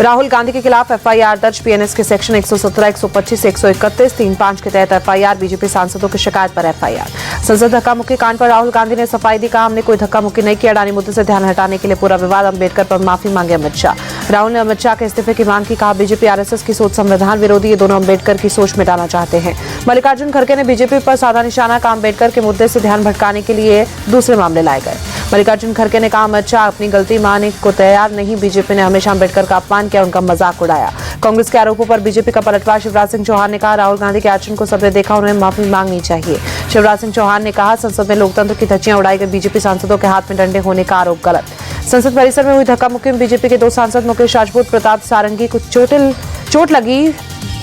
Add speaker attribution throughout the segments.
Speaker 1: राहुल गांधी के खिलाफ एफआईआर दर्ज। पीएनएस के सेक्शन 117, 125, 131, 35 के तहत एफआईआर। बीजेपी सांसदों की शिकायत पर एफआईआर। संसद धक्का मुक्की कांड पर राहुल गांधी ने सफाई दी, कहा हमने कोई धक्का मुक्की नहीं किया। अडानी मुद्दे से ध्यान हटाने के लिए पूरा विवाद। अंबेडकर पर माफी मांगे अमित शाह। राहुल ने अमित शाह के इस्तीफे की मांग की, कहा बीजेपी आरएसएस की सोच संविधान विरोधी, ये दोनों अंबेडकर की सोच मिटाना चाहते हैं। मल्लिकार्जुन खड़गे ने बीजेपी पर साधा निशाना, कहा अंबेडकर के मुद्दे से ध्यान भटकाने के लिए दूसरे मामले लाए गए। मल्लिकार्जुन खड़गे ने कहा अमित शाह अपनी गलती मानने को तैयार नहीं। बीजेपी ने हमेशा अंबेडकर का अपमान किया, उनका मजाक उड़ाया। कांग्रेस के आरोपों पर बीजेपी का पलटवार। शिवराज सिंह चौहान ने कहा राहुल गांधी के आचरण को सबने देखा, उन्हें माफी मांगनी चाहिए। शिवराज सिंह चौहान ने कहा संसद में लोकतंत्र की धज्जियां उड़ाई गई, बीजेपी सांसदों के हाथ में डंडे होने का आरोप गलत। संसद परिसर में हुई धक्का मुक्की में बीजेपी के 2 सांसद मुकेश राजपूत, प्रताप सारंगी को चोट लगी।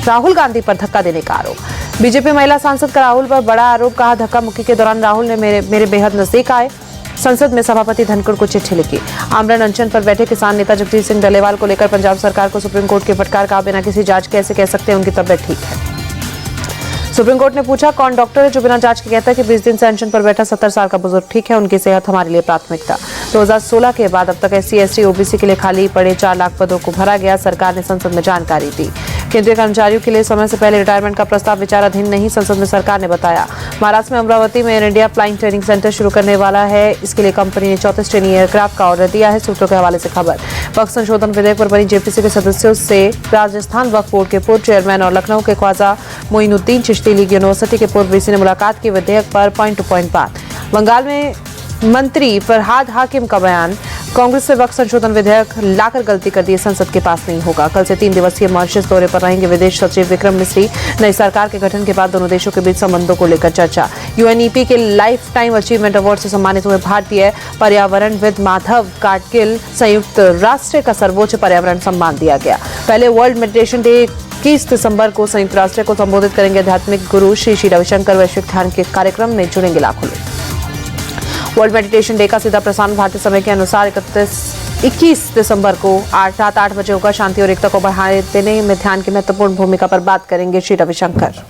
Speaker 1: राहुल गांधी पर धक्का देने का आरोप। बीजेपी महिला सांसद का राहुल पर बड़ा आरोप, कहा धक्का मुक्की के दौरान राहुल ने मेरे बेहद नजदीक आए। संसद में सभापति धनखड़ को चिट्ठी लिखी। आमरण अनशन पर बैठे किसान नेता जगजीत सिंह डलेवाल को लेकर पंजाब सरकार को सुप्रीम कोर्ट की फटकार, कहा बिना किसी जांच के ऐसे कह सकते हैं उनकी तबियत ठीक है। सुप्रीम कोर्ट ने पूछा कौन डॉक्टर है जो बिना जांच के कहता है कि 20 दिन से अनशन पर बैठा 70 साल का बुजुर्ग ठीक है, उनकी सेहत हमारे लिए प्राथमिकता। 2016 के बाद अब तक SC, ST, OBC के लिए खाली पड़े 4 लाख पदों को भरा गया, सरकार ने संसद में जानकारी दी। केंद्रीय कर्मचारियों के लिए समय से पहले रिटायरमेंट का प्रस्ताव विचाराधीन नहीं, संसद में सरकार ने बताया। महाराष्ट्र में अमरावती में air India flying training centre शुरू करने वाला है, इसके लिए कंपनी ने 34 ट्रेनिंग एयरक्राफ्ट का ऑर्डर दिया है। सूत्रों के हवाले से खबर। वक्फ संशोधन विधेयक पर बनी JPC के सदस्यों से राजस्थान वक्फ बोर्ड के पूर्व चेयरमैन और लखनऊ के ख्वाजा मोइनुद्दीन चिश्ती लीग यूनिवर्सिटी के पूर्व VC ने मुलाकात की। विधेयक पर पॉइंट टू पॉइंट बात। बंगाल में मंत्री फरहाद हाकिम का बयान, कांग्रेस से वक्फ संशोधन विधेयक लाकर गलती कर दी, संसद के पास नहीं होगा। कल से 3 दिवसीय मॉरिशस दौरे पर रहेंगे विदेश सचिव विक्रम मिस्री। नई सरकार के गठन के बाद दोनों देशों के बीच संबंधों को लेकर चर्चा। UNEP के लाइफ टाइम अचीवमेंट अवार्ड से सम्मानित हुए भारतीय पर्यावरणविद माधव गाडगिल, संयुक्त राष्ट्र का सर्वोच्च पर्यावरण सम्मान दिया गया। पहले वर्ल्ड मेडिटेशन डे 21 दिसंबर को संयुक्त राष्ट्र को संबोधित करेंगे आध्यात्मिक गुरु श्री रविशंकर। वैश्विक ध्यान के कार्यक्रम में जुड़ेंगे लाखों लोग। वर्ल्ड मेडिटेशन डे का सीधा प्रसारण भारतीय समय के अनुसार 21 दिसंबर को रात 8 बजे होगा। शांति और एकता को बढ़ाने देने में ध्यान की महत्वपूर्ण भूमिका पर बात करेंगे श्री रविशंकर।